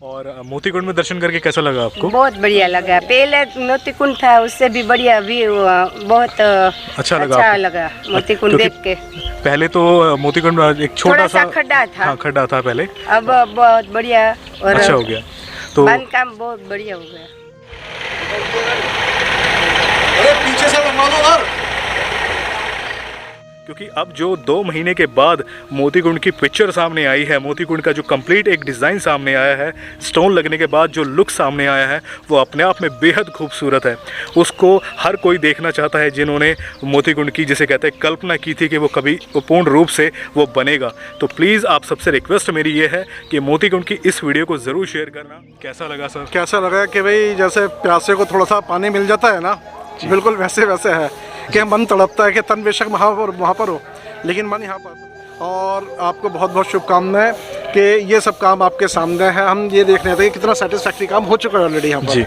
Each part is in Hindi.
और मोती कुंड में दर्शन करके कैसा लगा आपको? बहुत बढ़िया लगा। पहले मोती कुंड था, उससे भी बढ़िया भी बहुत अच्छा लगा मोती कुंड देख के। पहले तो मोती कुंड एक छोटा सा खड्डा था। हाँ, खड्डा था पहले, अब बहुत बढ़िया और अच्छा हो गया। तो बांधकाम बहुत बढ़िया हो गया। अरे पीछे से लगवा दो यार। क्योंकि अब जो 2 महीने के बाद मोती कुंड की पिक्चर सामने आई है, मोती कुंड का जो कंप्लीट एक डिज़ाइन सामने आया है, स्टोन लगने के बाद जो लुक सामने आया है वो अपने आप में बेहद खूबसूरत है। उसको हर कोई देखना चाहता है जिन्होंने मोती कुंड की, जिसे कहते हैं, कल्पना की थी कि वो कभी पूर्ण रूप से वो बनेगा। तो प्लीज़ आप सबसे रिक्वेस्ट मेरी ये है कि मोती कुंड की इस वीडियो को ज़रूर शेयर करना। कैसा लगा सर? कैसा लगा कि भाई जैसे प्यासे को थोड़ा सा पानी मिल जाता है ना, बिल्कुल वैसे वैसे है कि मन तड़पता है कि तन बेशक वहाँ पर हो लेकिन मन यहाँ पर। और आपको बहुत बहुत शुभकामनाएं कि ये सब काम आपके सामने है। हम ये देख रहे थे कि कितना सेटिस्फैक्ट्री काम हो चुका है ऑलरेडी यहाँ पर जी।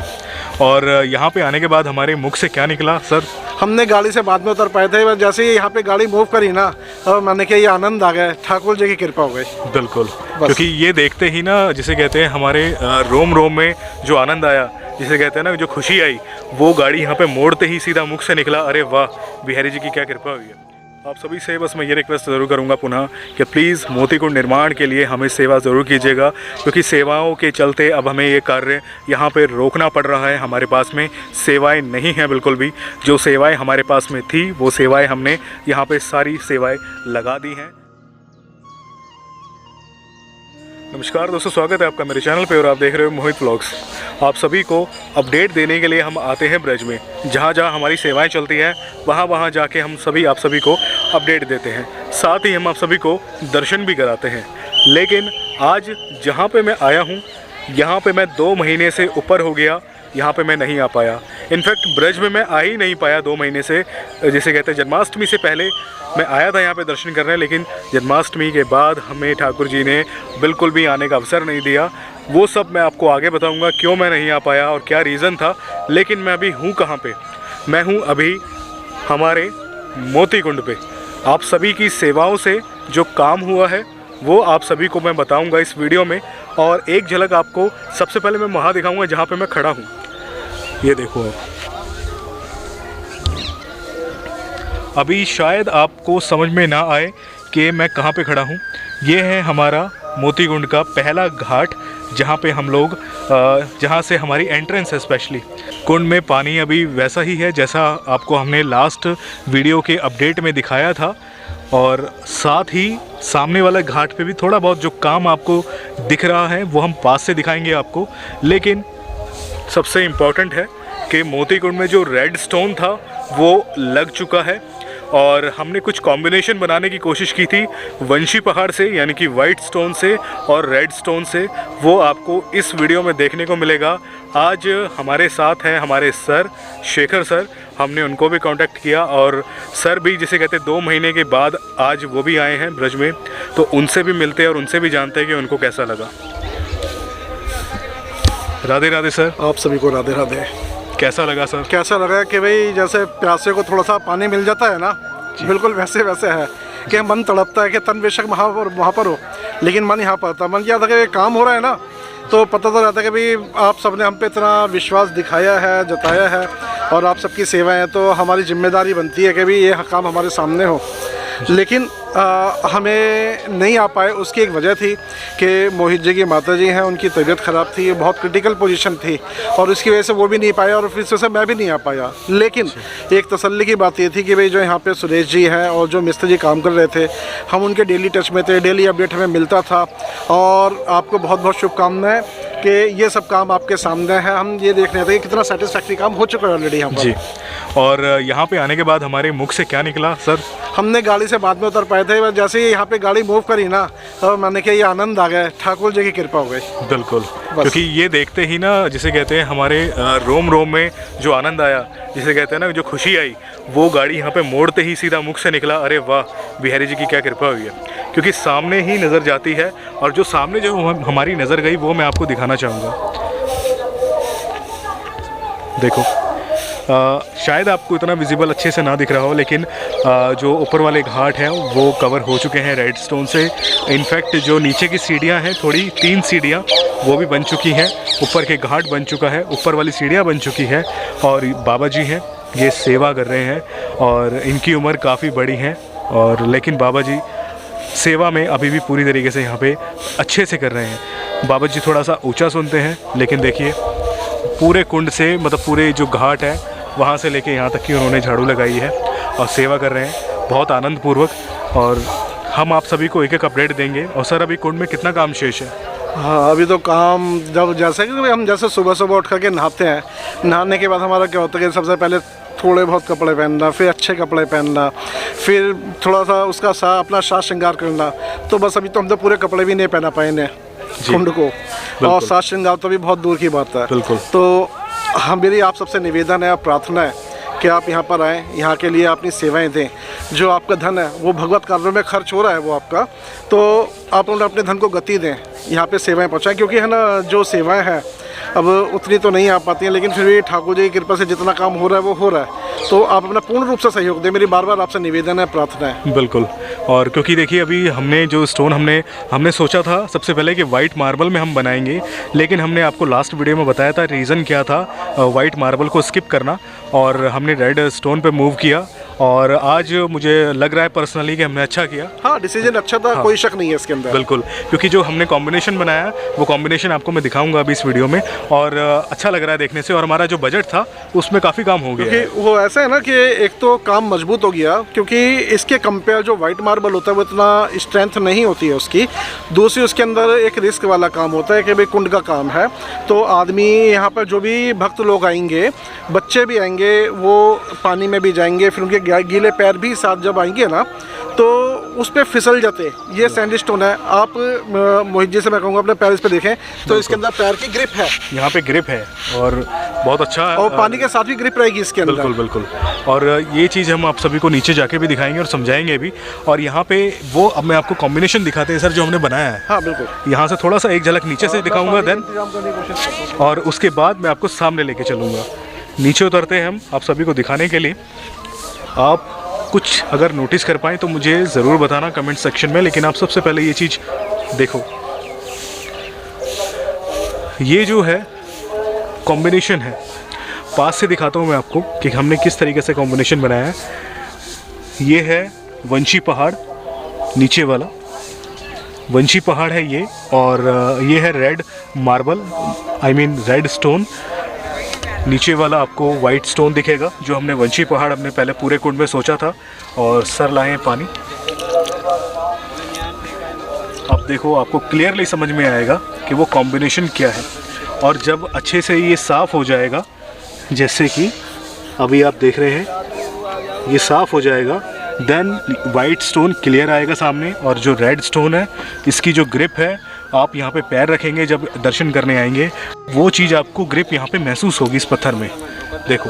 और यहाँ पे आने के बाद हमारे मुख से क्या निकला सर? हमने गाड़ी से बाद में उतर पाए थे, जैसे ही यहाँ पे गाड़ी मूव करी ना, और मैंने कहा ये आनंद आ गया, ठाकुर जी की कृपा हो गई। बिल्कुल, क्योंकि ये देखते ही ना, जिसे कहते हैं, हमारे रोम रोम में जो आनंद आया, जिसे कहते हैं ना, जो खुशी आई, वो गाड़ी यहाँ पे मोड़ते ही सीधा मुख से निकला, अरे वाह, बिहारी जी की क्या कृपा हुई है। आप सभी से बस मैं ये रिक्वेस्ट ज़रूर करूँगा पुनः कि प्लीज़ मोती कुंड निर्माण के लिए हमें सेवा ज़रूर कीजिएगा, क्योंकि सेवाओं के चलते अब हमें ये कार्य यहाँ पे रोकना पड़ रहा है। हमारे पास में सेवाएं नहीं हैं बिल्कुल भी। जो सेवाएं हमारे पास में थी वो सेवाएं हमने यहाँ पे सारी सेवाएं लगा दी हैं। नमस्कार दोस्तों, स्वागत है आपका मेरे चैनल पे और आप देख रहे हो मोहित व्लॉग्स। आप सभी को अपडेट देने के लिए हम आते हैं ब्रज में। जहाँ जहाँ हमारी सेवाएं चलती हैं वहाँ जाके हम सभी आप सभी को अपडेट देते हैं, साथ ही हम आप सभी को दर्शन भी कराते हैं। लेकिन आज जहाँ पे मैं आया हूँ, यहाँ पे मैं 2 महीने से ऊपर हो गया, यहाँ पे मैं नहीं आ पाया। इनफैक्ट ब्रज में मैं आ ही नहीं पाया 2 महीने से। जिसे कहते हैं, जन्माष्टमी से पहले मैं आया था यहाँ पे दर्शन करने, लेकिन जन्माष्टमी के बाद हमें ठाकुर जी ने बिल्कुल भी आने का अवसर नहीं दिया। वो सब मैं आपको आगे बताऊँगा क्यों मैं नहीं आ पाया और क्या रीज़न था। लेकिन मैं अभी हूँ कहाँ पे? मैं हूँ अभी हमारे मोती कुंड पे। आप सभी की सेवाओं से जो काम हुआ है वो आप सभी को मैं बताऊंगा इस वीडियो में। और एक झलक आपको सबसे पहले मैं वहाँ दिखाऊंगा जहाँ पे मैं खड़ा हूँ। ये देखो, अभी शायद आपको समझ में ना आए कि मैं कहाँ पे खड़ा हूँ। ये है हमारा मोती कुंड का पहला घाट, जहाँ पे हम लोग जहाँ से हमारी एंट्रेंस है। स्पेशली कुंड में पानी अभी वैसा ही है जैसा आपको हमने लास्ट वीडियो के अपडेट में दिखाया था। और साथ ही सामने वाला घाट पे भी थोड़ा बहुत जो काम आपको दिख रहा है वो हम पास से दिखाएंगे आपको। लेकिन सबसे इम्पॉर्टेंट है कि मोती कुंड में जो रेड स्टोन था वो लग चुका है। और हमने कुछ कॉम्बिनेशन बनाने की कोशिश की थी वंशी पहाड़ से, यानी कि वाइट स्टोन से और रेड स्टोन से। वो आपको इस वीडियो में देखने को मिलेगा। आज हमारे साथ हैं हमारे सर, शेखर सर। हमने उनको भी कांटेक्ट किया और सर भी, जिसे कहते हैं, 2 महीने के बाद आज वो भी आए हैं ब्रज में। तो उनसे भी मिलते हैं और उनसे भी जानते हैं कि उनको कैसा लगा। राधे राधे सर। आप सभी को राधे राधे। कैसा लगा सर? कैसा लगा कि भाई जैसे प्यासे को थोड़ा सा पानी मिल जाता है ना, बिल्कुल वैसे वैसे है कि मन तड़पता है कि तन बेशक वहाँ पर हो लेकिन मन यहाँ पर था। मन किया था कि काम हो रहा है ना, तो पता तो रहता है कि भाई आप सबने हम पे इतना विश्वास दिखाया है, जताया है, और आप सबकी सेवाएं हैं, तो हमारी जिम्मेदारी बनती है कि भाई ये काम हमारे सामने हो। लेकिन हमें नहीं आ पाए, उसकी एक वजह थी कि मोहित जी की माता जी हैं, उनकी तबीयत ख़राब थी, बहुत क्रिटिकल पोजीशन थी, और उसकी वजह से वो भी नहीं पाया और फिर से मैं भी नहीं आ पाया। लेकिन एक तसल्ली की बात ये थी कि भाई जो यहाँ पे सुरेश जी हैं और जो मिस्त्री जी काम कर रहे थे, हम उनके डेली टच में थे, डेली अपडेट हमें मिलता था। और आपको बहुत बहुत शुभकामनाएं कि ये सब काम आपके सामने है। हम ये देख रहे थे कि कितना सेटिस्फैक्ट्री काम हो चुका है ऑलरेडी यहाँ पर। जी। और यहाँ पे आने के बाद हमारे मुख से क्या निकला सर? हमने गाड़ी से बाद में उतर पाए थे, जैसे ही यहाँ पे गाड़ी मूव करी ना, और मैंने कहा ये आनंद आ गया, ठाकुर जी की कृपा हो गई। बिल्कुल, क्योंकि ये देखते ही ना, जिसे कहते हैं, हमारे रोम रोम में जो आनंद आया, जिसे कहते हैं ना, जो खुशी आई, वो गाड़ी यहाँ पे मोड़ते ही सीधा मुख से निकला, अरे वाह, बिहारी जी की क्या कृपा हुई है। क्योंकि सामने ही नज़र जाती है और जो सामने जो हमारी नज़र गई वो मैं आपको दिखाना चाहूँगा। देखो, शायद आपको इतना विजिबल अच्छे से ना दिख रहा हो, लेकिन जो ऊपर वाले घाट हैं वो कवर हो चुके हैं रेड स्टोन से। इनफैक्ट जो नीचे की सीढ़ियाँ हैं, थोड़ी 3 सीढ़ियाँ वो भी बन चुकी हैं, ऊपर के घाट बन चुका है, ऊपर वाली सीढ़ियाँ बन चुकी है। और बाबा जी हैं, ये सेवा कर रहे हैं और इनकी उम्र काफ़ी बड़ी है, और लेकिन बाबा जी सेवा में अभी भी पूरी तरीके से यहाँ पे अच्छे से कर रहे हैं। बाबा जी थोड़ा सा ऊंचा सुनते हैं, लेकिन देखिए पूरे कुंड से, मतलब पूरे जो घाट है वहाँ से लेके यहाँ तक कि उन्होंने झाड़ू लगाई है और सेवा कर रहे हैं बहुत आनंदपूर्वक। और हम आप सभी को एक एक अपडेट देंगे। और सर, अभी कुंड में कितना काम शेष है? हाँ, अभी तो काम जब जैसे कि हम जैसे सुबह सुबह उठ करके नहाते हैं, नहाने के बाद हमारा क्या होता है कि सबसे पहले थोड़े बहुत कपड़े पहनना, फिर अच्छे कपड़े पहनना, फिर थोड़ा सा उसका अपना साज श्रृंगार करना। तो बस अभी तो हम तो पूरे कपड़े भी नहीं पहना पाए हैं कुंड को, और साज श्रृंगार तो भी बहुत दूर की बात है। बिल्कुल। तो मेरी आप सबसे निवेदन है, प्रार्थना है कि आप यहाँ पर आएँ, यहाँ के लिए अपनी सेवाएं दें। जो आपका धन है वो भगवत कार्यों में खर्च हो रहा है वो आपका, तो आप अपने धन को गति दें, यहाँ पे सेवाएं पहुँचाएँ। क्योंकि है ना, जो सेवाएं हैं अब उतनी तो नहीं आ पाती हैं, लेकिन फिर भी ठाकुर जी की कृपा से जितना काम हो रहा है वो हो रहा है। तो आप अपना पूर्ण रूप से सहयोग दें, मेरी बार बार आपसे निवेदन है, प्रार्थना है। बिल्कुल। और क्योंकि देखिए अभी हमने जो स्टोन हमने सोचा था सबसे पहले कि वाइट मार्बल में हम बनाएंगे, लेकिन हमने आपको लास्ट वीडियो में बताया था रीज़न क्या था वाइट मार्बल को स्किप करना, और हमने रेड स्टोन पे मूव किया। और आज मुझे लग रहा है पर्सनली कि हमने अच्छा किया। हाँ, डिसीजन अच्छा था। हाँ। कोई शक नहीं है इसके अंदर। बिल्कुल, क्योंकि जो हमने कॉम्बिनेशन बनाया वो कॉम्बिनेशन आपको मैं दिखाऊंगा अभी इस वीडियो में, और अच्छा लग रहा है देखने से। और हमारा जो बजट था उसमें काफ़ी काम हो गया, क्योंकि वो ऐसा है ना कि एक तो काम मजबूत हो गया, क्योंकि इसके कंपेयर जो वाइट मार्बल होता है वो इतना स्ट्रेंथ नहीं होती है उसकी। दूसरी उसके अंदर एक रिस्क वाला काम होता है कि भाई कुंड का काम है, तो आदमी यहाँ पर जो भी भक्त लोग आएंगे, बच्चे भी आएंगे, वो पानी में भी जाएंगे, फिर उनके गीले पैर भी साथ जब आएंगे ना तो उस पर फिसल जाते। ये सैंड स्टोन है। आप मोहित जी से मैं कहूँगा अपने पैर इस पे देखें तो इसके अंदर पैर की ग्रिप है, यहाँ पे ग्रिप है और बहुत अच्छा है, और पानी के साथ भी ग्रिप रहेगी इसके अंदर। बिल्कुल बिल्कुल। और ये चीज़ हम आप सभी को नीचे जाके भी दिखाएंगे और समझाएंगे भी। और यहाँ पे वो अब मैं आपको कॉम्बिनेशन दिखाते हैं सर जो हमने बनाया है। हाँ बिल्कुल। यहाँ से थोड़ा सा एक झलक नीचे से दिखाऊंगा देन, और उसके बाद मैं आपको सामने लेके चलूँगा। नीचे उतरते हैं हम आप सभी को दिखाने के लिए। आप कुछ अगर नोटिस कर पाएँ तो मुझे ज़रूर बताना कमेंट सेक्शन में। लेकिन आप सबसे पहले ये चीज़ देखो, ये जो है कॉम्बिनेशन है, पास से दिखाता हूँ मैं आपको कि हमने किस तरीके से कॉम्बिनेशन बनाया है। ये है वंशी पहाड़, नीचे वाला वंशी पहाड़ है ये, और ये है red marble, I mean red stone. नीचे वाला आपको वाइट स्टोन दिखेगा जो हमने वंशी पहाड़ अपने पहले पूरे कुंड में सोचा था। और सर लाए पानी, अब देखो आपको क्लियरली समझ में आएगा कि वो कॉम्बिनेशन क्या है। और जब अच्छे से ये साफ़ हो जाएगा, जैसे कि अभी आप देख रहे हैं ये साफ़ हो जाएगा, देन वाइट स्टोन क्लियर आएगा सामने। और जो रेड स्टोन है इसकी जो ग्रिप है, आप यहाँ पे पैर रखेंगे जब दर्शन करने आएंगे, वो चीज़ आपको ग्रिप यहाँ पे महसूस होगी इस पत्थर में। देखो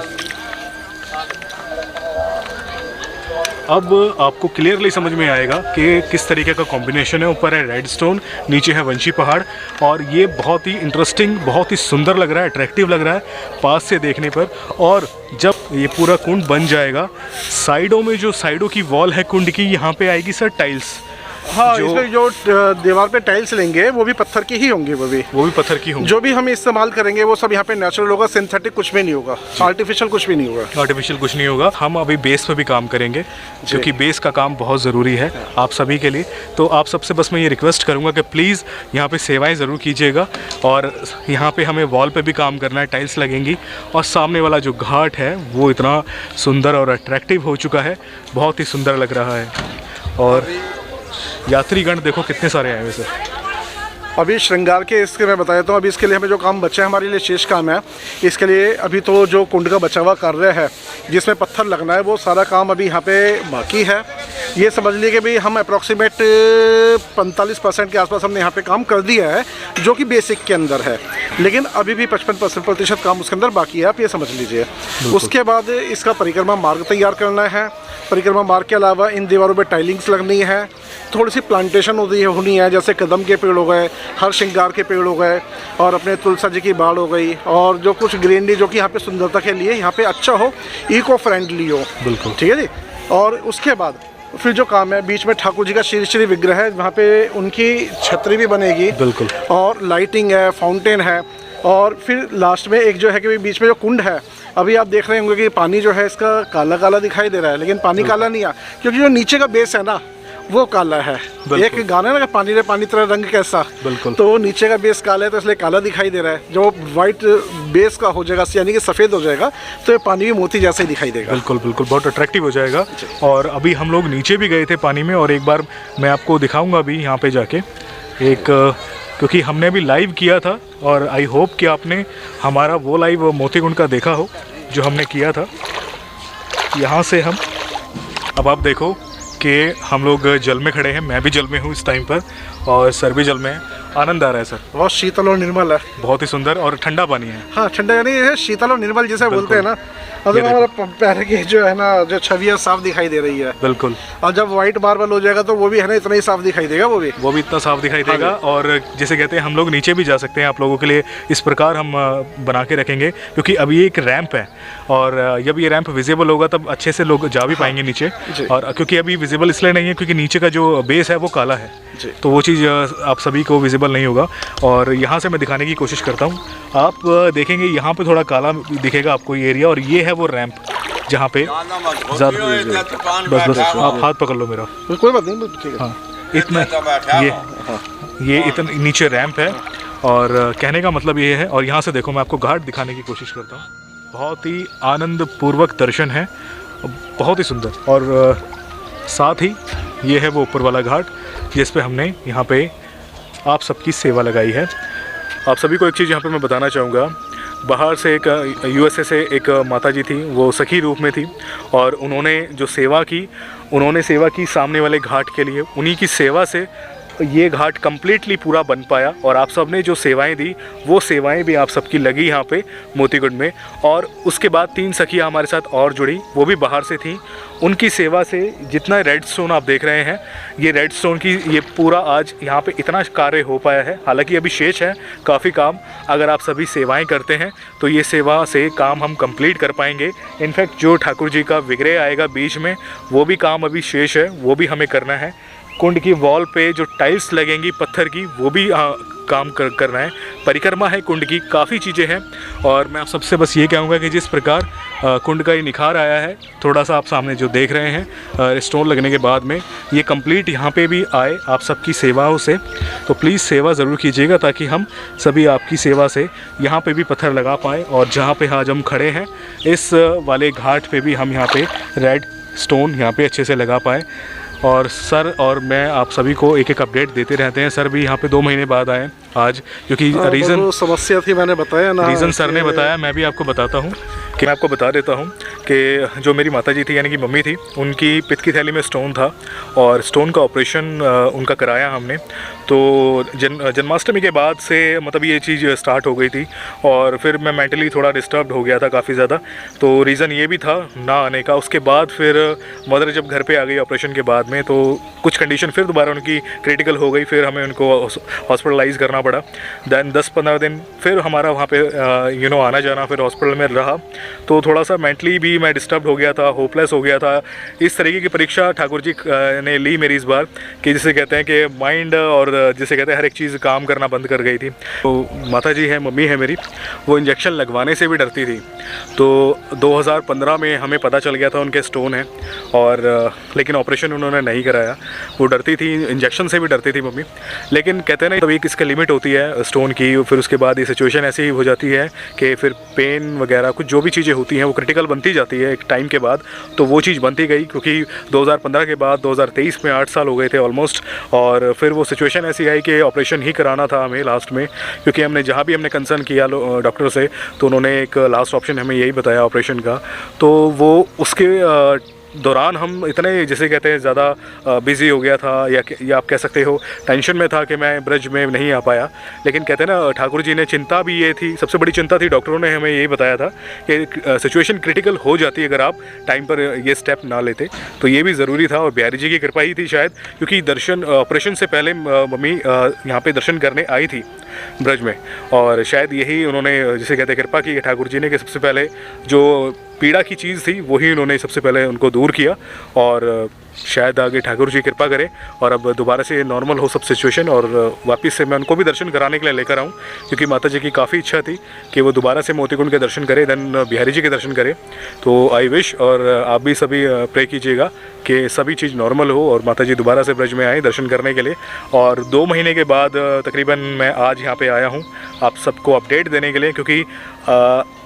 अब आपको क्लियरली समझ में आएगा कि किस तरीके का कॉम्बिनेशन है। ऊपर है रेड स्टोन, नीचे है वंशी पहाड़, और ये बहुत ही इंटरेस्टिंग, बहुत ही सुंदर लग रहा है, अट्रैक्टिव लग रहा है पास से देखने पर। और जब ये पूरा कुंड बन जाएगा, साइडों में जो साइडों की वॉल है कुंड की, यहाँ पे आएगी सर टाइल्स। हाँ, इसमें जो दीवार पे टाइल्स लेंगे वो भी पत्थर की ही होंगी, वो भी पत्थर की होंगी। जो भी हम इस्तेमाल करेंगे वो सब यहाँ पे नेचुरल होगा, सिंथेटिक कुछ भी नहीं होगा, आर्टिफिशियल कुछ भी नहीं होगा। आर्टिफिशियल कुछ नहीं होगा। हम अभी बेस पे भी काम करेंगे, क्योंकि बेस का काम बहुत ज़रूरी है आप सभी के लिए। तो आप सबसे बस मैं ये रिक्वेस्ट करूँगा कि प्लीज़ यहाँ पे सेवाएं ज़रूर कीजिएगा। और यहाँ पे हमें वॉल पे भी काम करना है, टाइल्स लगेंगी। और सामने वाला जो घाट है वो इतना सुंदर और अट्रैक्टिव हो चुका है, बहुत ही सुंदर लग रहा है। और यात्रीगण देखो कितने सारे आए हुए सर। अभी श्रृंगार के इसके मैं बता देता हूँ। अभी इसके लिए हमें जो काम बचा है, हमारे लिए शेष काम है। इसके लिए अभी तो जो कुंड का बचा हुआ कार्य है जिसमें पत्थर लगना है, वो सारा काम अभी यहाँ पे बाकी है। ये समझ लीजिए कि भाई हम अप्रॉक्सीमेट 45% के आसपास हमने यहाँ पे काम कर दिया है, जो कि बेसिक के अंदर है। लेकिन अभी भी 55% काम उसके अंदर बाकी है, आप ये समझ लीजिए। उसके बाद इसका परिक्रमा मार्ग तैयार करना है। परिक्रमा मार्ग के अलावा इन दीवारों पे टाइलिंग्स लगनी है, थोड़ी सी प्लांटेशन होनी है, जैसे कदम के पेड़ हो गए, हर श्रृंगार के पेड़ हो गए, और अपने तुलसा जी की बाड़ हो गई, और जो कुछ ग्रीनरी जो कि यहाँ पे सुंदरता के लिए यहाँ पे अच्छा हो, इको फ्रेंडली हो। बिल्कुल ठीक है जी। और उसके बाद फिर जो काम है बीच में ठाकुर जी का श्री श्री विग्रह है, वहाँ पे उनकी छतरी भी बनेगी बिल्कुल। और लाइटिंग है, फाउंटेन है, और फिर लास्ट में एक जो है कि बीच में जो कुंड है, अभी आप देख रहे होंगे कि पानी जो है इसका काला काला दिखाई दे रहा है, लेकिन पानी काला नहीं है क्योंकि जो नीचे का बेस है ना वो काला है। एक गाना है ना कि पानी रे पानी तेरा रंग कैसा, बिल्कुल। तो वो नीचे का बेस काला है तो इसलिए काला दिखाई दे रहा है। जो वाइट बेस का हो जाएगा यानी कि सफ़ेद हो जाएगा तो ये पानी भी मोती जैसा ही दिखाई देगा। बिल्कुल बिल्कुल, बहुत अट्रैक्टिव हो जाएगा। और अभी हम लोग नीचे भी गए थे पानी में, और एक बार मैं आपको दिखाऊंगा अभी यहाँ पे जाके एक, क्योंकि हमने अभी लाइव किया था और आई होप कि आपने हमारा वो लाइव मोतीकुंड का देखा हो जो हमने किया था। यहाँ से हम अब आप देखो कि हम लोग जल में खड़े हैं, मैं भी जल में हूँ इस टाइम पर और सर भी जल में है। आनंद आ रहा है सर, बहुत शीतल और निर्मल है, बहुत ही सुंदर और ठंडा पानी है। हाँ ठंडा यानी ये शीतल और निर्मल जैसे बोलते हैं ना, और हमारा पैर की जो है ना जो छवि है साफ दिखाई दे रही है। बिल्कुल। और जब वाइट मार्बल हो जाएगा तो वो भी है ना इतना ही साफ दिखाई देगा, वो भी इतना साफ दिखाई देगा। और जैसे कहते हैं हम लोग नीचे भी जा सकते हैं, आप लोगों के लिए इस प्रकार हम बना के रखेंगे, क्योंकि अभी ये एक रैंप है और जब ये रैंप विजिबल होगा तब अच्छे से लोग जा भी पाएंगे नीचे। और क्योंकि अभी विजिबल इसलिए नहीं है क्योंकि नीचे का जो बेस है वो काला है, तो वो चीज़ आप सभी को विजिबल नहीं होगा। और यहाँ से मैं दिखाने की कोशिश करता हूँ, आप देखेंगे यहाँ पे थोड़ा काला दिखेगा आपको ये एरिया, और ये है वो रैंप जहाँ पे बस आप हाथ पकड़ लो मेरा, कोई बात नहीं, ठीक है। हाँ इतना ये इतना नीचे रैंप है, और कहने का मतलब ये है। और यहाँ से देखो मैं आपको घाट दिखाने की कोशिश करता हूँ, बहुत ही आनंद पूर्वक दर्शन है, बहुत ही सुंदर। और साथ ही ये है वो ऊपर वाला घाट जिस पे हमने यहाँ पे आप सबकी सेवा लगाई है। आप सभी को एक चीज़ यहाँ पे मैं बताना चाहूँगा, बाहर से एक यूएसए से एक माता जी थी, वो सखी रूप में थी, और उन्होंने जो सेवा की सामने वाले घाट के लिए, उन्हीं की सेवा से ये घाट कम्प्लीटली पूरा बन पाया। और आप सब ने जो सेवाएं दी वो सेवाएं भी आप सबकी लगी यहाँ पे मोतीकुंड में। और उसके बाद 3 सखियाँ हमारे साथ और जुड़ी, वो भी बाहर से थी, उनकी सेवा से जितना रेड स्टोन आप देख रहे हैं, ये रेड स्टोन की ये पूरा आज यहाँ पे इतना कार्य हो पाया है। हालांकि अभी शेष है काफ़ी काम, अगर आप सभी सेवाएं करते हैं तो ये सेवा से काम हम कंप्लीट कर पाएंगे। इनफैक्ट जो ठाकुर जी का विग्रह आएगा बीच में, वो भी काम अभी शेष है, वो भी हमें करना है। कुंड की वॉल पे जो टाइल्स लगेंगी पत्थर की, वो भी काम करना है। परिक्रमा है कुंड की, काफ़ी चीज़ें हैं। और मैं आप सबसे बस ये कहूँगा कि जिस प्रकार कुंड का ये निखार आया है, थोड़ा सा आप सामने जो देख रहे हैं स्टोन लगने के बाद में, ये कंप्लीट यहाँ पे भी आए आप सबकी सेवाओं से। तो प्लीज़ सेवा ज़रूर कीजिएगा ताकि हम सभी आपकी सेवा से यहाँ पे भी पत्थर लगा पाएँ। और जहाँ पे आज हम खड़े हैं इस वाले घाट पे भी हम यहाँ पे रेड स्टोन यहाँ पे अच्छे से लगा पाएँ। और सर और मैं आप सभी को एक एक अपडेट देते रहते हैं। सर भी यहाँ पे 2 महीने बाद आए आज, क्योंकि रीज़न समस्या थी, मैंने बताया ना, रीज़न सर ने बताया, मैं भी आपको बताता हूँ कि मैं आपको बता देता हूँ कि जो मेरी माता जी थी यानी कि मम्मी थी, उनकी पित्त की थैली में स्टोन था और स्टोन का ऑपरेशन उनका कराया हमने। तो जन्माष्टमी के बाद से मतलब ये चीज़ स्टार्ट हो गई थी, और फिर मैं मेंटली थोड़ा डिस्टर्ब हो गया था काफ़ी ज़्यादा, तो रीज़न ये भी था ना आने का। उसके बाद फिर मदर जब घर पे आ गई ऑपरेशन के बाद में, तो कुछ कंडीशन फिर दोबारा उनकी क्रिटिकल हो गई, फिर हमें उनको हॉस्पिटलाइज़ करना पड़ा। दैन 10-15 दिन फिर हमारा वहाँ पे आना जाना फिर हॉस्पिटल में रहा, तो थोड़ा सा मेंटली भी मैं डिस्टर्ब हो गया था, होपलेस हो गया था। इस तरीके की परीक्षा ठाकुर जी ने ली मेरी इस बार, कि जिसे कहते हैं कि माइंड और जिसे कहते हैं हर एक चीज़ काम करना बंद कर गई थी। तो माता जी है, मम्मी है मेरी, वो इंजेक्शन लगवाने से भी डरती थी। तो 2015 में हमें पता चल गया था उनके स्टोन है, और लेकिन ऑपरेशन उन्होंने नहीं कराया। वो डरती थी, इंजेक्शन से भी डरती थी मम्मी। लेकिन कहते हैं ना, तभी इसका लिमिट होती है स्टोन की। फिर उसके बाद ये सिचुएशन ऐसी हो जाती है कि फिर पेन वगैरह कुछ जो भी चीज़ें होती हैं वो क्रिटिकल बनती जाती है एक टाइम के बाद। तो वो चीज़ बनती गई, क्योंकि 2015 के बाद 2023 में 8 साल हो गए थे ऑलमोस्ट। और फिर वो सिचुएशन ऐसी आई कि ऑपरेशन ही कराना था हमें लास्ट में, क्योंकि हमने जहाँ भी हमने कंसर्न किया डॉक्टर से, तो उन्होंने एक लास्ट ऑप्शन हमें यही बताया ऑपरेशन का। तो वो उसके दौरान हम इतने जैसे कहते हैं ज़्यादा बिज़ी हो गया था, या आप कह सकते हो टेंशन में था कि मैं ब्रज में नहीं आ पाया। लेकिन कहते हैं ना, ठाकुर जी ने चिंता भी ये थी, सबसे बड़ी चिंता थी, डॉक्टरों ने हमें यही बताया था कि सिचुएशन क्रिटिकल हो जाती है अगर आप टाइम पर ये स्टेप ना लेते। तो ये भी ज़रूरी था, और बिहारी जी की कृपा ही थी शायद, क्योंकि दर्शन ऑपरेशन से पहले मम्मी यहाँ पर दर्शन करने आई थी ब्रज में, और शायद यही उन्होंने जिसे कहते हैं कृपा की ठाकुर जी ने, कि सबसे पहले जो पीड़ा की चीज़ थी वही उन्होंने सबसे पहले उनको दूर किया। और शायद आगे ठाकुर जी कृपा करें और अब दोबारा से नॉर्मल हो सब सिचुएशन और वापस से मैं उनको भी दर्शन कराने के लिए लेकर आऊँ, क्योंकि माता जी की काफ़ी इच्छा थी कि वो दोबारा से मोती कुंड के दर्शन करें, देन बिहारी जी के दर्शन करें। तो आई विश, और आप भी सभी प्रे कीजिएगा कि सभी चीज़ नॉर्मल हो और माता जी दोबारा से ब्रज में आए दर्शन करने के लिए। और 2 महीने के बाद तकरीबन मैं आज यहाँ पे आया हूँ आप सबको अपडेट देने के लिए, क्योंकि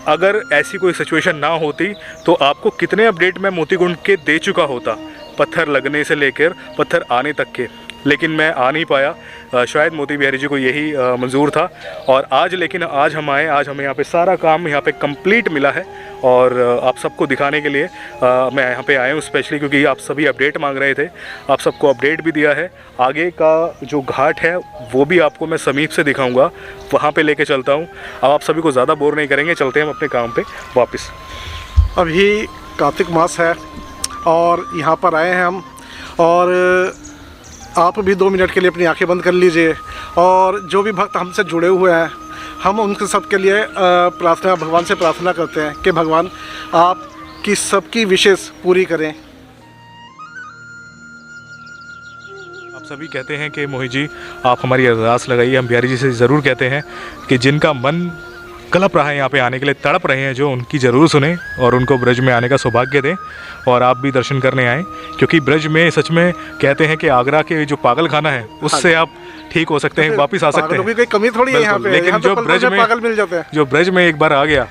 अगर ऐसी कोई सिचुएशन ना होती तो आपको कितने अपडेट मैं मोती कुंड के दे चुका होता, पत्थर लगने से लेकर पत्थर आने तक के, लेकिन मैं आ नहीं पाया। शायद मोती बिहारी जी को यही मंजूर था। और लेकिन आज हम आए, आज हमें यहाँ पे सारा काम यहाँ पे कंप्लीट मिला है और आप सबको दिखाने के लिए मैं यहाँ पे आया हूँ स्पेशली, क्योंकि आप सभी अपडेट मांग रहे थे। आप सबको अपडेट भी दिया है। आगे का जो घाट है वो भी आपको मैं समीप से दिखाऊँगा, वहाँ पर लेके चलता हूँ। अब आप सभी को ज़्यादा बोर नहीं करेंगे, चलते हैं हम अपने काम पर वापस। अभी कार्तिक मास है और यहाँ पर आए हैं हम, और आप भी 2 मिनट के लिए अपनी आंखें बंद कर लीजिए। और जो भी भक्त हमसे जुड़े हुए हैं, हम उनके सब के लिए भगवान से प्रार्थना करते हैं कि भगवान आपकी सबकी विशेष पूरी करें। आप सभी कहते हैं कि मोहित जी आप हमारी अरदास लगाइए। हम बिहारी जी से ज़रूर कहते हैं कि जिनका मन कलप रहा है यहाँ पे आने के लिए, तड़प रहे हैं जो, उनकी ज़रूर सुने और उनको ब्रज में आने का सौभाग्य दें। और आप भी दर्शन करने आएँ, क्योंकि ब्रज में सच में कहते हैं कि आगरा के जो पागल खाना है उससे आप ठीक हो सकते हैं, वापस आ सकते हैं। कोई कमी थोड़ी है यहाँ पे, लेकिन जो ब्रज में पागल मिल जाते हैं, जो ब्रज में एक बार आ गया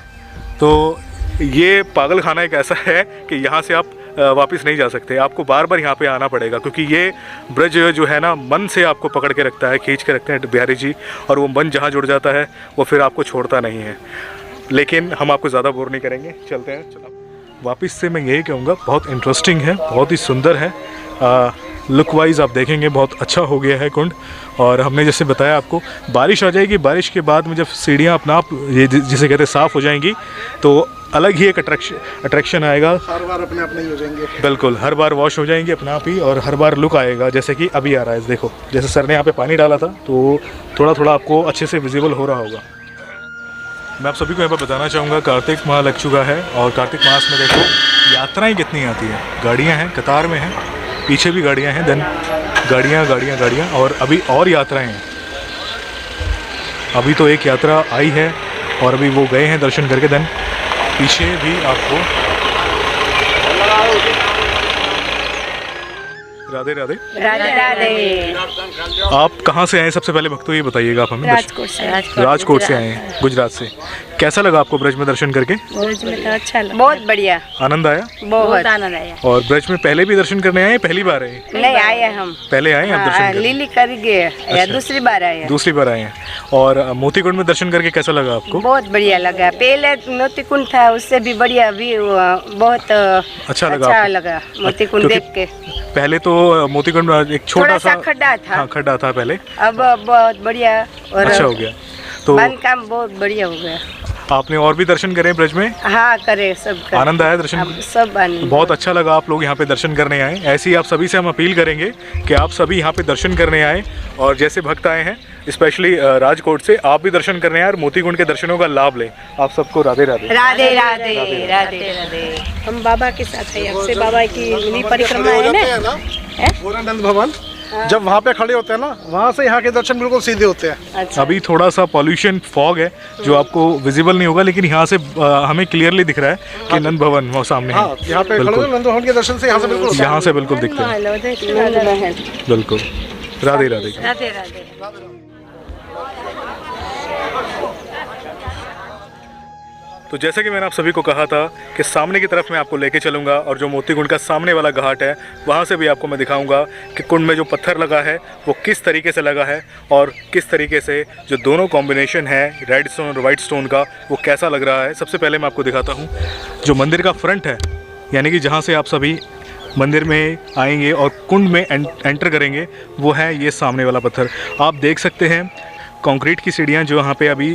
तो ये पागल खाना एक ऐसा है कि यहाँ से आप वापस नहीं जा सकते। आपको बार बार यहाँ पे आना पड़ेगा, क्योंकि ये ब्रज जो है ना मन से आपको पकड़ के रखता है, खींच के रखते हैं बिहारी जी, और वो मन जहाँ जुड़ जाता है वो फिर आपको छोड़ता नहीं है। लेकिन हम आपको ज़्यादा बोर नहीं करेंगे, चलते हैं। चलो वापस से मैं यही कहूँगा, बहुत इंटरेस्टिंग है, बहुत ही सुंदर है। लुक वाइज आप देखेंगे बहुत अच्छा हो गया है कुंड। और हमने जैसे बताया आपको, बारिश आ जाएगी, बारिश के बाद में जब सीढ़ियाँ अपना आप ये जिसे कहते हैं साफ़ हो जाएंगी तो अलग ही एक अट्रैक्शन आएगा। हर बार अपने आप नहीं हो जाएंगे, बिल्कुल हर बार वॉश हो जाएंगे अपने आप ही, और हर बार लुक आएगा जैसे कि अभी आ रहा है। देखो जैसे सर ने यहाँ पे पानी डाला था तो थोड़ा थोड़ा आपको अच्छे से विजिबल हो रहा होगा। मैं आप सभी को यहाँ पर बताना चाहूँगा, कार्तिक माह लग चुका है और कार्तिक मास में देखो यात्राएँ कितनी आती हैं। गाड़ियाँ हैं, कतार में हैं, पीछे भी गाड़ियाँ हैं, देन गाड़ियाँ और अभी और यात्राएँ हैं। अभी तो एक यात्रा आई है और अभी वो गए हैं दर्शन करके, देन पीछे भी आपको। राधे राधे। राधे राधे। आप कहाँ से आए सबसे पहले भक्तों ये बताइएगा आप हमें? राजकोट से। राजकोट से आए हैं, गुजरात से। कैसा लगा आपको ब्रज में दर्शन करके? ब्रज में तो अच्छा लगा, बहुत बढ़िया, आनंद आया? बहुत आनंद आया। और ब्रज में पहले भी दर्शन करने आए, पहली बार आए? नहीं आए हम पहले आए हैं दर्शन करने? लीली कर गए या दूसरी बार आए? दूसरी बार आए हैं। और मोती कुंड में दर्शन करके कैसा लगा आपको? बहुत बढ़िया लगा। पहले मोती कुंड था, उससे भी बढ़िया व्यू, बहुत अच्छा लगा मोती कुंड देख के। पहले तो मोती कुंड एक छोटा सा खड्डा था। हाँ, खड्डा था पहले, अब बहुत बढ़िया और अच्छा हो गया। तो काम बहुत बढ़िया हो गया। आपने और भी दर्शन करे ब्रज में? हाँ करे, सब करे। आनंद आया दर्शन? सब आनंद। बहुत अच्छा लगा आप लोग यहाँ पे दर्शन करने आए। ऐसे ही आप सभी से हम अपील करेंगे कि आप सभी यहाँ पे दर्शन करने आए, और जैसे भक्त आए हैं स्पेशली राजकोट से, आप भी दर्शन करने आए और मोती कुंड के दर्शनों का लाभ लें। आप सबको राधे राधे। राधे राधे राधे राधे। हम बाबा के साथ है, आपसे बाबा की मिनी परिक्रमा है ना, गोरखनाथ भवन। जब वहाँ पे खड़े होते हैं ना, वहाँ से यहाँ के दर्शन बिल्कुल सीधे होते हैं। अच्छा। अभी थोड़ा सा पॉल्यूशन फॉग है जो आपको विजिबल नहीं होगा, लेकिन यहाँ से हमें क्लियरली दिख रहा है कि नंद भवन वो सामने है। हाँ, यहाँ पे खड़े नंद भवन के दर्शन से यहाँ से बिल्कुल दिखते हैं। बिल्कुल। राधे राधे। राधे राधे। तो जैसे कि मैंने आप सभी को कहा था कि सामने की तरफ मैं आपको लेके चलूँगा, और जो मोती कुंड का सामने वाला घाट है वहाँ से भी आपको मैं दिखाऊंगा कि कुंड में जो पत्थर लगा है वो किस तरीके से लगा है, और किस तरीके से जो दोनों कॉम्बिनेशन है रेड स्टोन और वाइट स्टोन का वो कैसा लग रहा है। सबसे पहले मैं आपको दिखाता हूँ जो मंदिर का फ्रंट है, यानी कि जहाँ से आप सभी मंदिर में आएंगे और कुंड में एंटर करेंगे, वो है ये सामने वाला पत्थर। आप देख सकते हैं कंक्रीट की सीढ़ियाँ जो यहाँ पे अभी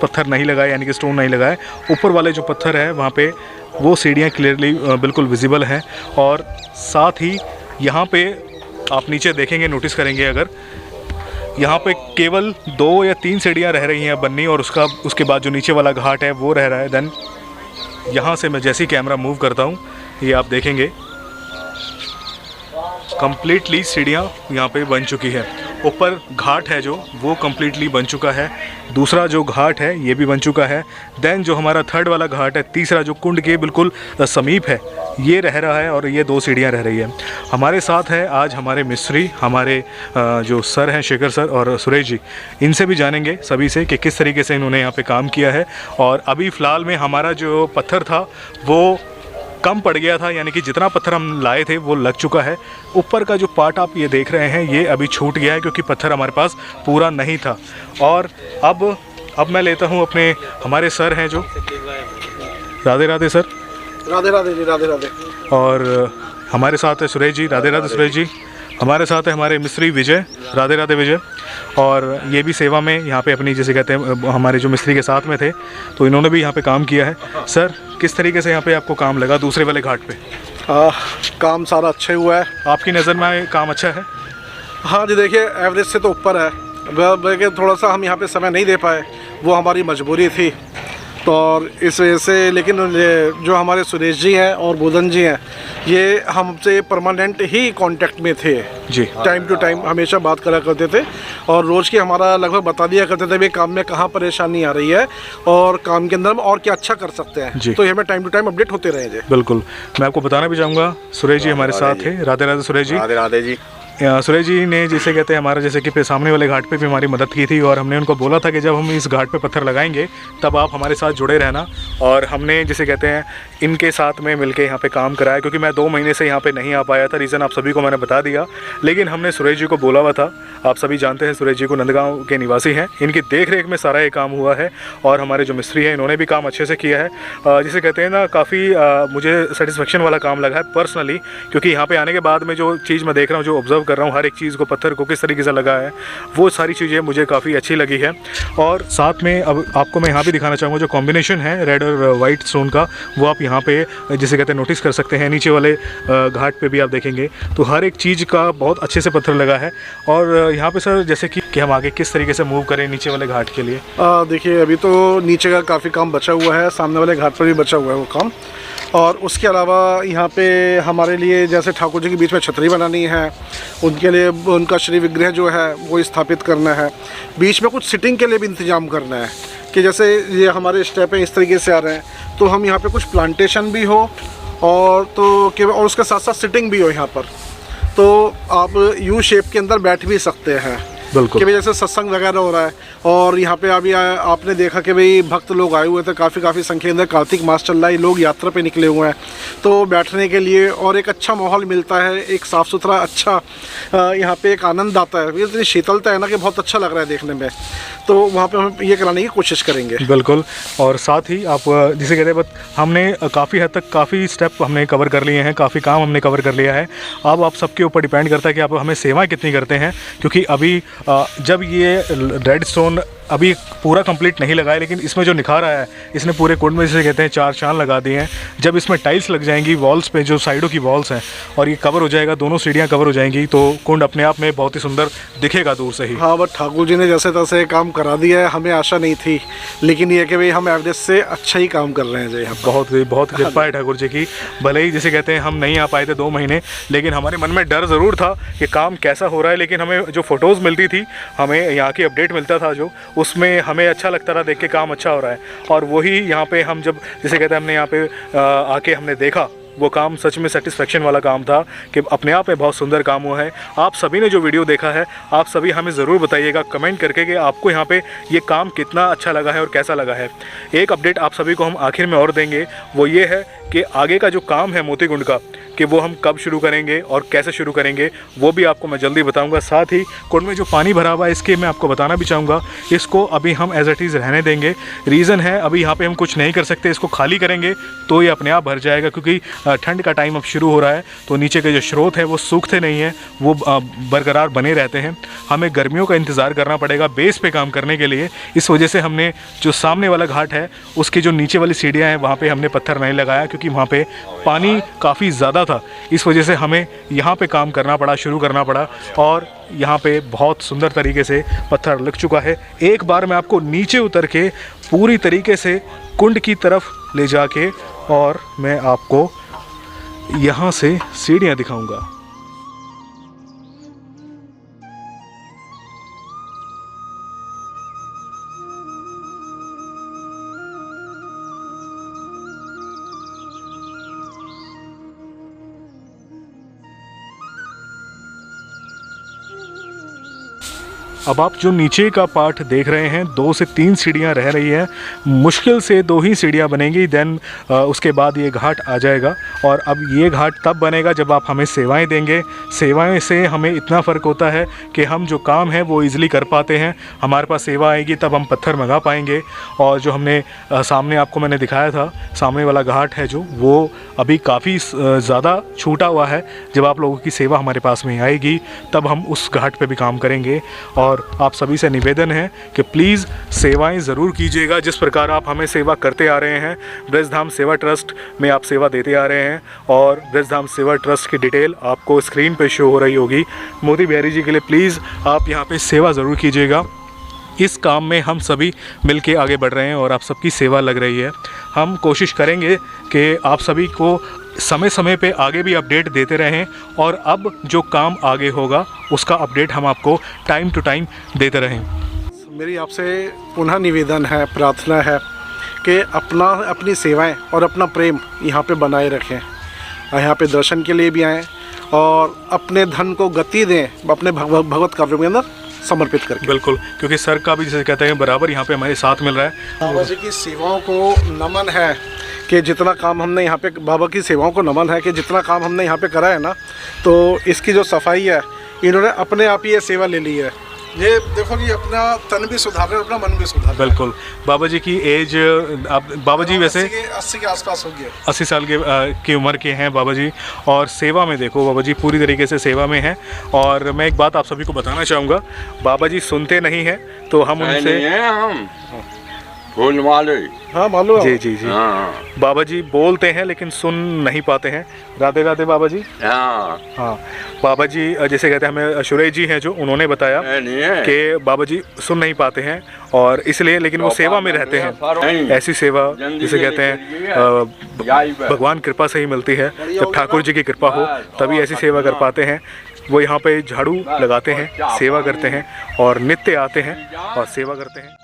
पत्थर नहीं लगा है, यानी कि स्टोन नहीं लगा है, ऊपर वाले जो पत्थर है वहाँ पे वो सीढ़ियाँ क्लियरली बिल्कुल विजिबल हैं। और साथ ही यहाँ पे आप नीचे देखेंगे, नोटिस करेंगे अगर, यहाँ पे केवल 2 या 3 सीढ़ियाँ रह रही हैं बननी, और उसके बाद जो नीचे वाला घाट है वो रह रहा है। देन यहाँ से मैं जैसे ही कैमरा मूव करता हूँ ये आप देखेंगे कम्प्लीटली सीढ़ियाँ यहाँ पे बन चुकी है। ऊपर घाट है जो वो कम्प्लीटली बन चुका है, दूसरा जो घाट है ये भी बन चुका है। देन जो हमारा थर्ड वाला घाट है, तीसरा जो कुंड के बिल्कुल समीप है, ये रह रहा है और ये 2 सीढ़ियाँ रह रही है। हमारे साथ है आज हमारे मिस्त्री, हमारे जो सर हैं शेखर सर और सुरेश जी, इनसे भी जानेंगे सभी से कि किस तरीके से इन्होंने यहाँ पे काम किया है। और अभी फ़िलहाल में हमारा जो पत्थर था वो कम पड़ गया था, यानी कि जितना पत्थर हम लाए थे वो लग चुका है। ऊपर का जो पार्ट आप ये देख रहे हैं ये अभी छूट गया है क्योंकि पत्थर हमारे पास पूरा नहीं था। और अब मैं लेता हूँ अपने हमारे सर हैं जो, राधे राधे सर। राधे राधे जी, राधे राधे। और हमारे साथ है सुरेश जी, राधे राधे सुरेश जी। हमारे साथ है हमारे मिस्त्री विजय, राधे राधे विजय। और ये भी सेवा में यहाँ पे अपनी, जैसे कहते हैं, हमारे जो मिस्त्री के साथ में थे तो इन्होंने भी यहाँ पे काम किया है। सर किस तरीके से यहाँ पे आपको काम लगा दूसरे वाले घाट पे? काम सारा अच्छा हुआ है। आपकी नज़र में काम अच्छा है? हाँ जी, देखिए एवरेज से तो ऊपर है। देखिए थोड़ा सा हम यहाँ पे समय नहीं दे पाए, वो हमारी मजबूरी थी, तो और इस वजह से। लेकिन जो हमारे सुरेश जी हैं और बोधन जी हैं, ये हमसे परमानेंट ही कांटेक्ट में थे जी। टाइम टू टाइम हमेशा बात करा करते थे और रोज़ की हमारा लगभग बता दिया करते थे भाई काम में कहाँ परेशानी आ रही है और काम के अंदर हम और क्या अच्छा कर सकते हैं। तो हमें टाइम टू टाइम अपडेट होते रहे। बिल्कुल, मैं आपको बताना भी चाहूँगा, सुरेश जी हमारे साथ थे। राधे राधे सुरेश जी। राधे राधे जी। सुरेश जी ने जैसे कहते हैं हमारा, जैसे कि सामने वाले घाट पे भी हमारी मदद की थी और हमने उनको बोला था कि जब हम इस घाट पे पत्थर लगाएंगे तब आप हमारे साथ जुड़े रहना। और हमने जैसे कहते हैं इनके साथ में मिलके यहाँ पे काम कराया, क्योंकि मैं 2 महीने से यहाँ पे नहीं आ पाया था। रीज़न आप सभी को मैंने बता दिया, लेकिन हमने सुरेश जी को बोला हुआ था। आप सभी जानते हैं सुरेश जी को नंदगांव के निवासी हैं, इनकी देख रेख में सारा ये काम हुआ है। और हमारे जो मिस्त्री हैं इन्होंने भी काम अच्छे से किया है। जिसे कहते हैं ना, काफ़ी मुझे सेटिस्फेक्शन वाला काम लगा है पर्सनली, क्योंकि यहाँ पे आने के बाद में जो चीज़ मैं देख रहा हूँ, जो ऑब्जर्व कर रहा हूँ, हर एक चीज़ को, पत्थर को किस तरीके से लगा है, वो सारी चीज़ें मुझे काफ़ी अच्छी लगी है। और साथ में अब आपको मैं यहाँ भी दिखाना चाहूँगा, जो कॉम्बिनेशन है रेड और वाइट स्टोन का, वो आप यहाँ पे जिसे कहते हैं नोटिस कर सकते हैं। नीचे वाले घाट पे भी आप देखेंगे तो हर एक चीज़ का बहुत अच्छे से पत्थर लगा है। और यहाँ पे सर जैसे कि हम आगे किस तरीके से मूव करें नीचे वाले घाट के लिए? देखिए अभी तो नीचे का काफ़ी काम बचा हुआ है, सामने वाले घाट पर भी बचा हुआ है वो काम। और उसके अलावा यहाँ पे हमारे लिए जैसे ठाकुर जी के बीच में छतरी बनानी है, उनके लिए उनका श्री विग्रह जो है वो स्थापित करना है। बीच में कुछ सिटिंग के लिए भी इंतजाम करना है कि जैसे ये हमारे स्टेप इस तरीके से आ रहे हैं, तो हम यहाँ पे कुछ प्लांटेशन भी हो और और उसके साथ साथ सिटिंग भी हो यहाँ पर, तो आप यू शेप के अंदर बैठ भी सकते हैं। बिल्कुल, कि भाई जैसे सत्संग वगैरह हो रहा है और यहाँ पे अभी आपने देखा कि भाई भक्त लोग आए हुए थे, काफ़ी संख्या के अंदर। कार्तिक मास चल रहा है, लोग यात्रा पे निकले हुए हैं, तो बैठने के लिए और एक अच्छा माहौल मिलता है, एक साफ़ सुथरा अच्छा यहाँ पे एक आनंद आता है। इतनी शीतलता है ना कि बहुत अच्छा लग रहा है देखने में, तो वहाँ पे हम ये कराने की कोशिश करेंगे। बिल्कुल, और साथ ही आप जिसे कहते हैं, हमने काफ़ी हद तक काफ़ी स्टेप हमने कवर कर लिए हैं, काफ़ी काम हमने कवर कर लिया है। अब आप सबके ऊपर डिपेंड करता है कि आप हमें सेवाएं कितनी करते हैं, क्योंकि अभी जब ये रेड स्टोन अभी पूरा कंप्लीट नहीं लगा है, लेकिन इसमें जो निखार आया है, इसने पूरे कुंड में जिसे कहते हैं 4 चांद लगा दिए हैं। जब इसमें टाइल्स लग जाएंगी वॉल्स पे, जो साइडों की वॉल्स हैं, और ये कवर हो जाएगा, दोनों सीढ़ियाँ कवर हो जाएंगी, तो कुंड अपने आप में बहुत ही सुंदर दिखेगा दूर से ही। हाँ, बट ठाकुर जी ने जैसे तैसे काम करा दिया है, हमें आशा नहीं थी, लेकिन ये कि भाई हम एवरेज से अच्छा ही काम कर रहे हैं जी। बहुत कृपा है ठाकुर जी की। भले ही जिसे कहते हैं हम नहीं आ पाए थे 2 महीने, लेकिन हमारे मन में डर ज़रूर था कि काम कैसा हो रहा है। लेकिन हमें जो फ़ोटोज़ मिलती थी, हमें यहाँ की अपडेट मिलता था, जो उसमें हमें अच्छा लगता था देख के काम अच्छा हो रहा है। और वही यहाँ पे हम जब जिसे कहते हैं हमने यहाँ पे आके हमने देखा, वो काम सच में सेटिस्फेक्शन वाला काम था कि अपने आप में बहुत सुंदर काम हुआ है। आप सभी ने जो वीडियो देखा है, आप सभी हमें ज़रूर बताइएगा कमेंट करके कि आपको यहाँ पे ये काम कितना अच्छा लगा है और कैसा लगा है। एक अपडेट आप सभी को हम आखिर में और देंगे, वो ये है कि आगे का जो काम है मोती कुंड का, कि वो हम कब शुरू करेंगे और कैसे शुरू करेंगे, वो भी आपको मैं जल्दी बताऊंगा। साथ ही कुंड में जो पानी भरा हुआ है, इसके मैं आपको बताना भी चाहूँगा, इसको अभी हम एज इट इज़ रहने देंगे। रीज़न है, अभी यहाँ पे हम कुछ नहीं कर सकते, इसको खाली करेंगे तो ये अपने आप भर जाएगा, क्योंकि ठंड का टाइम अब शुरू हो रहा है, तो नीचे के जो स्रोत है वो सूखते नहीं हैं, वो बरकरार बने रहते हैं। हमें गर्मियों का इंतज़ार करना पड़ेगा बेस पे काम करने के लिए। इस वजह से हमने जो सामने वाला घाट है, उसकी जो नीचे वाली सीढ़ियाँ हैं, वहाँ पर हमने पत्थर नहीं लगाया, क्योंकि वहाँ पर पानी काफ़ी ज़्यादा था। इस वजह से हमें यहाँ पे काम करना पड़ा, शुरू करना पड़ा, और यहाँ पे बहुत सुंदर तरीके से पत्थर लग चुका है। एक बार मैं आपको नीचे उतर के पूरी तरीके से कुंड की तरफ ले जाके और मैं आपको यहाँ से सीढ़ियाँ दिखाऊंगा। अब आप जो नीचे का पार्ट देख रहे हैं 2 से 3 सीढ़ियाँ रह रही हैं, मुश्किल से 2 ही सीढ़ियाँ बनेंगी, देन उसके बाद ये घाट आ जाएगा। और अब ये घाट तब बनेगा जब आप हमें सेवाएं देंगे। सेवाएं से हमें इतना फ़र्क होता है कि हम जो काम है वो ईज़िली कर पाते हैं। हमारे पास सेवा आएगी तब हम पत्थर मंगा पाएंगे। और जो हमने सामने आपको मैंने दिखाया था, सामने वाला घाट है जो, वो अभी काफ़ी ज़्यादा छूटा हुआ है। जब आप लोगों की सेवा हमारे पास में आएगी तब हम उस घाट पे भी काम करेंगे। और आप सभी से निवेदन है कि प्लीज़ सेवाएं ज़रूर कीजिएगा जिस प्रकार आप हमें सेवा करते आ रहे हैं। ब्रजधाम सेवा ट्रस्ट में आप सेवा देते आ रहे हैं और ब्रजधाम सेवा ट्रस्ट की डिटेल आपको स्क्रीन पे शो हो रही होगी। मोती बिहारी जी के लिए प्लीज़ आप यहाँ पे सेवा ज़रूर कीजिएगा। इस काम में हम सभी मिलके आगे बढ़ रहे हैं और आप सबकी सेवा लग रही है। हम कोशिश करेंगे कि आप सभी को समय समय पे आगे भी अपडेट देते रहें और अब जो काम आगे होगा उसका अपडेट हम आपको टाइम टू टाइम देते रहें। मेरी आपसे पुनः निवेदन है, प्रार्थना है कि अपनी सेवाएं और अपना प्रेम यहाँ पे बनाए रखें। यहाँ पे दर्शन के लिए भी आएँ और अपने धन को गति दें अपने भगवत कार्यों के अंदर समर्पित करके। बिल्कुल, क्योंकि सर का भी जैसे कहते हैं बराबर यहाँ पे हमारे साथ मिल रहा है। बाबा जी की सेवाओं को नमन है कि जितना काम हमने यहाँ पे, बाबा की सेवाओं को नमन है कि जितना काम हमने यहाँ पे करा है ना, तो इसकी जो सफाई है इन्होंने अपने आप ही ये सेवा ले ली है। ये देखो कि अपना तन भी सुधार रहे, अपना मन भी सुधार रहे। बिल्कुल। बाबा जी की एज, आप बाबा जी वैसे 80 के आसपास हो गए, 80 साल की उम्र के हैं बाबा जी। और सेवा में देखो बाबा जी पूरी तरीके से सेवा में हैं। और मैं एक बात आप सभी को बताना चाहूँगा, बाबा जी सुनते नहीं हैं तो हम उनसे फूल वाले, हाँ मालूम है। जी जी जी, बाबा जी बोलते हैं लेकिन सुन नहीं पाते हैं। राधे राधे बाबा जी। हाँ बाबा जी जैसे कहते हैं, हमें सुरेश जी हैं जो, उन्होंने बताया कि बाबा जी सुन नहीं पाते हैं और इसलिए, लेकिन वो सेवा में रहते हैं। ऐसी सेवा जिसे कहते हैं भगवान कृपा से ही मिलती है। जब ठाकुर जी की कृपा हो तभी ऐसी सेवा कर पाते हैं। वो यहाँ पे झाड़ू लगाते हैं, सेवा करते हैं और नित्य आते हैं और सेवा करते हैं।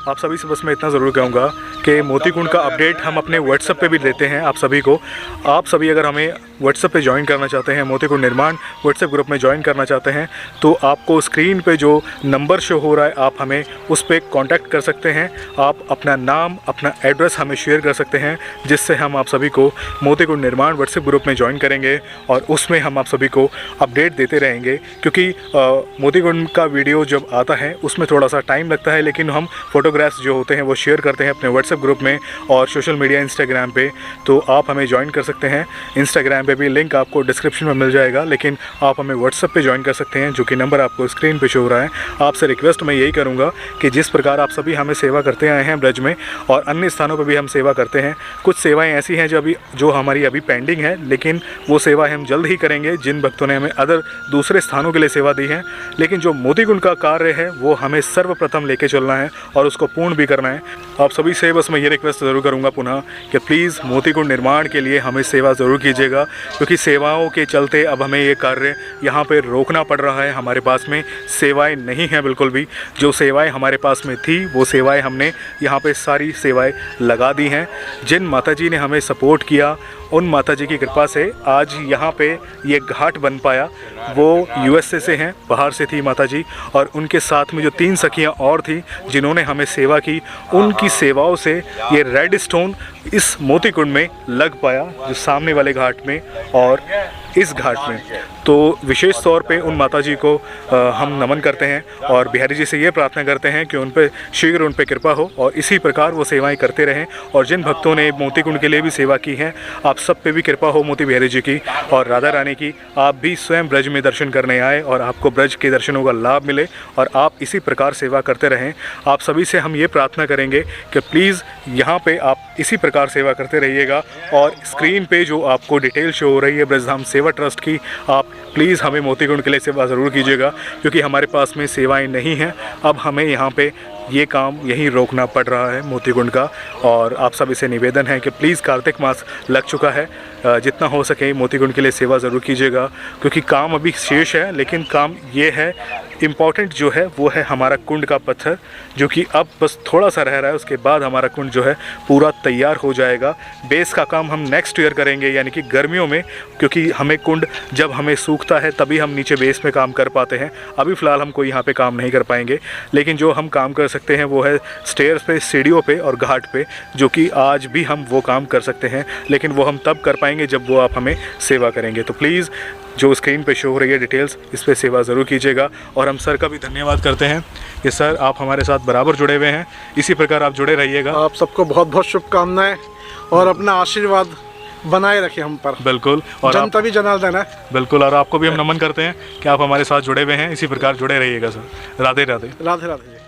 आप सभी से बस मैं इतना ज़रूर कहूँगा कि मोती कुंड का अपडेट हम अपने व्हाट्सएप पे भी देते हैं आप सभी को। आप सभी अगर हमें व्हाट्सएप पे ज्वाइन करना चाहते हैं, मोतीकुंड निर्माण व्हाट्सएप ग्रुप में ज्वाइन करना चाहते हैं, तो आपको स्क्रीन पे जो नंबर शो हो रहा है आप हमें उस पर कांटेक्ट कर सकते हैं। आप अपना नाम, अपना एड्रेस हमें शेयर कर सकते हैं, जिससे हम आप सभी को मोतीकुंड निर्माण व्हाट्सएप ग्रुप में ज्वाइन करेंगे और उसमें हम आप सभी को अपडेट देते रहेंगे। क्योंकि मोतीकुंड का वीडियो जब आता है उसमें थोड़ा सा टाइम लगता है, लेकिन हम फ़ोटोग्राफ्स जो होते हैं वो शेयर करते हैं अपने व्हाट्सएप ग्रुप में और सोशल मीडिया इंस्टाग्राम पे। तो आप हमें ज्वाइन कर सकते हैं। इंस्टाग्राम पे भी लिंक आपको डिस्क्रिप्शन में मिल जाएगा, लेकिन आप हमें व्हाट्सएप पे ज्वाइन कर सकते हैं, जो कि नंबर आपको स्क्रीन पे शो हो रहा है। आपसे रिक्वेस्ट मैं यही करूँगा कि जिस प्रकार आप सभी हमें सेवा करते आए हैं ब्रज में और अन्य स्थानों पर भी हम सेवा करते हैं, कुछ सेवाएँ ऐसी हैं जो हमारी अभी पेंडिंग है, लेकिन वो सेवाएँ हम जल्द ही करेंगे। जिन भक्तों ने हमें दूसरे स्थानों के लिए सेवा दी है, लेकिन जो मोतीकुंड का कार्य है वो हमें सर्वप्रथम लेके चलना है और उसको पूर्ण भी करना है। आप सभी से बस मैं ये रिक्वेस्ट ज़रूर करूँगा पुनः कि प्लीज़ मोतीकुंड निर्माण के लिए हमें सेवा ज़रूर कीजिएगा, क्योंकि सेवाओं के चलते अब हमें ये कार्य यहाँ पे रोकना पड़ रहा है। हमारे पास में सेवाएं नहीं हैं बिल्कुल भी। जो सेवाएं हमारे पास में थी वो सेवाएं हमने यहाँ पे सारी सेवाएं लगा दी हैं। जिन माताजी ने हमें सपोर्ट किया उन माताजी की कृपा से आज यहाँ पे ये घाट बन पाया। वो यूएसए से हैं, बाहर से थी माताजी, और उनके साथ में जो 3 सखियाँ और थी जिन्होंने हमें सेवा की, उनकी सेवाओं से ये रेड स्टोन इस मोतीकुंड में लग पाया, जो सामने वाले घाट में और इस घाट में। तो विशेष तौर पे उन माताजी को हम नमन करते हैं और बिहारी जी से ये प्रार्थना करते हैं कि उन पर शीघ्र उन पर कृपा हो और इसी प्रकार वो सेवाएं करते रहें। और जिन भक्तों ने मोतीकुंड के लिए भी सेवा की है, आप सब पे भी कृपा हो मोती बिहारी जी की और राधा रानी की। आप भी स्वयं ब्रज में दर्शन करने आए और आपको ब्रज के दर्शनों का लाभ मिले और आप इसी प्रकार सेवा करते रहें। आप सभी से हम ये प्रार्थना करेंगे कि प्लीज़ यहाँ पे आप इसी प्रकार सेवा करते रहिएगा। और स्क्रीन पे जो आपको डिटेल शो हो रही है ब्रजधाम सेवा ट्रस्ट की, आप प्लीज़ हमें मोतीकुंड के लिए सेवा ज़रूर कीजिएगा, क्योंकि हमारे पास में सेवाएं नहीं हैं। अब हमें यहाँ पे ये काम यहीं रोकना पड़ रहा है मोतीकुंड का। और आप सभी से निवेदन है कि प्लीज़ कार्तिक मास लग चुका है, जितना हो सके मोतीकुंड के लिए सेवा ज़रूर कीजिएगा, क्योंकि काम अभी शेष है। लेकिन काम ये है, इम्पॉर्टेंट जो है वो है हमारा कुंड का पत्थर, जो कि अब बस थोड़ा सा रह रहा है। उसके बाद हमारा कुंड जो है पूरा तैयार हो जाएगा। बेस का काम हम नेक्स्ट ईयर करेंगे, यानी कि गर्मियों में, क्योंकि हमें कुंड जब हमें सूखता है तभी हम नीचे बेस में काम कर पाते हैं। अभी फ़िलहाल हम कोई यहाँ पे काम नहीं कर पाएंगे, लेकिन जो हम काम कर सकते हैं वो है स्टेयर्स पे, सीढ़ियों पे और घाट पे, जो कि आज भी हम वो काम कर सकते हैं। लेकिन वो हम तब कर पाएंगे जब वो आप हमें सेवा करेंगे। तो प्लीज़ जो स्क्रीन पे शो हो रही है डिटेल्स, इस पे सेवा ज़रूर कीजिएगा। और हम सर का भी धन्यवाद करते हैं कि सर आप हमारे साथ बराबर जुड़े हुए हैं, इसी प्रकार आप जुड़े रहिएगा। आप सबको बहुत बहुत शुभकामनाएं और अपना आशीर्वाद बनाए रखें हम पर। बिल्कुल। और जनता भी जनार्दन है। बिल्कुल। और आपको भी हम नमन करते हैं कि आप हमारे साथ जुड़े हुए हैं, इसी प्रकार जुड़े रहिएगा सर। राधे राधे। राधे राधे।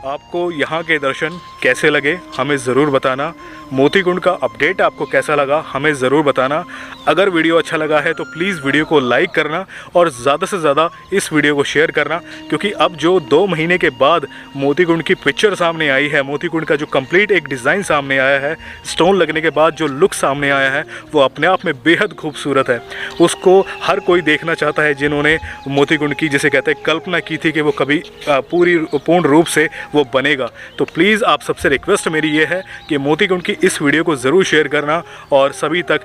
आपको यहाँ के दर्शन कैसे लगे हमें ज़रूर बताना। मोतीकुंड का अपडेट आपको कैसा लगा हमें ज़रूर बताना। अगर वीडियो अच्छा लगा है तो प्लीज़ वीडियो को लाइक करना और ज़्यादा से ज़्यादा इस वीडियो को शेयर करना, क्योंकि अब जो 2 महीने के बाद मोतीकुंड की पिक्चर सामने आई है, मोतीकुंड का जो कंप्लीट एक डिज़ाइन सामने आया है, स्टोन लगने के बाद जो लुक सामने आया है, वो अपने आप में बेहद खूबसूरत है। उसको हर कोई देखना चाहता है जिन्होंने मोतीकुंड की, जिसे कहते हैं, कल्पना की थी कि वो कभी पूर्ण रूप से वो बनेगा। तो प्लीज़ आप सबसे रिक्वेस्ट मेरी ये है कि मोतीकुंड की इस वीडियो को ज़रूर शेयर करना और सभी तक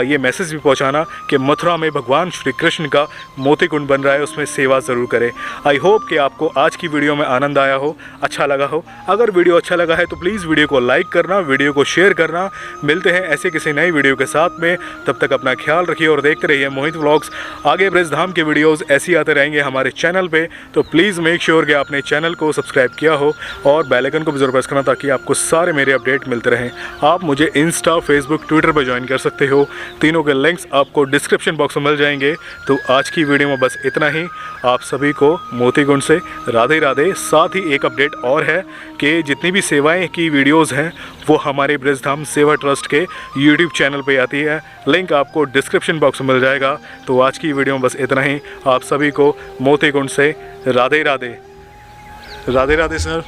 ये मैसेज भी पहुंचाना कि मथुरा में भगवान श्री कृष्ण का मोतीकुंड बन रहा है, उसमें सेवा ज़रूर करें। आई होप कि आपको आज की वीडियो में आनंद आया हो, अच्छा लगा हो। अगर वीडियो अच्छा लगा है तो प्लीज़ वीडियो को लाइक करना, वीडियो को शेयर करना। मिलते हैं ऐसे किसी नई वीडियो के साथ में, तब तक अपना ख्याल रखिए और देखते रहिए मोहित व्लॉग्स। आगे ब्रजधाम के वीडियोज़ ऐसे आते रहेंगे हमारे चैनल पर, तो प्लीज़ मेक श्योर कि आपने चैनल को सब्सक्राइब किया हो और बेल आइकन को भी ज़रूर प्रेस करना, ताकि आपको सारे मेरे अपडेट मिलते रहें। आप मुझे इंस्टा, फेसबुक, ट्विटर पर ज्वाइन कर सकते हो। तीनों के लिंक्स आपको डिस्क्रिप्शन बॉक्स में मिल जाएंगे। तो आज की वीडियो में बस इतना ही। आप सभी को मोतीकुंड से राधे राधे। साथ ही एक अपडेट और है कि जितनी भी सेवाएं की वीडियोज़ हैं वो हमारे ब्रजधाम सेवा ट्रस्ट के यूट्यूब चैनल पे आती है, लिंक आपको डिस्क्रिप्शन बॉक्स में मिल जाएगा। तो आज की वीडियो में बस इतना ही। आप सभी को मोतीकुंड से राधे राधे। राधे राधे सर।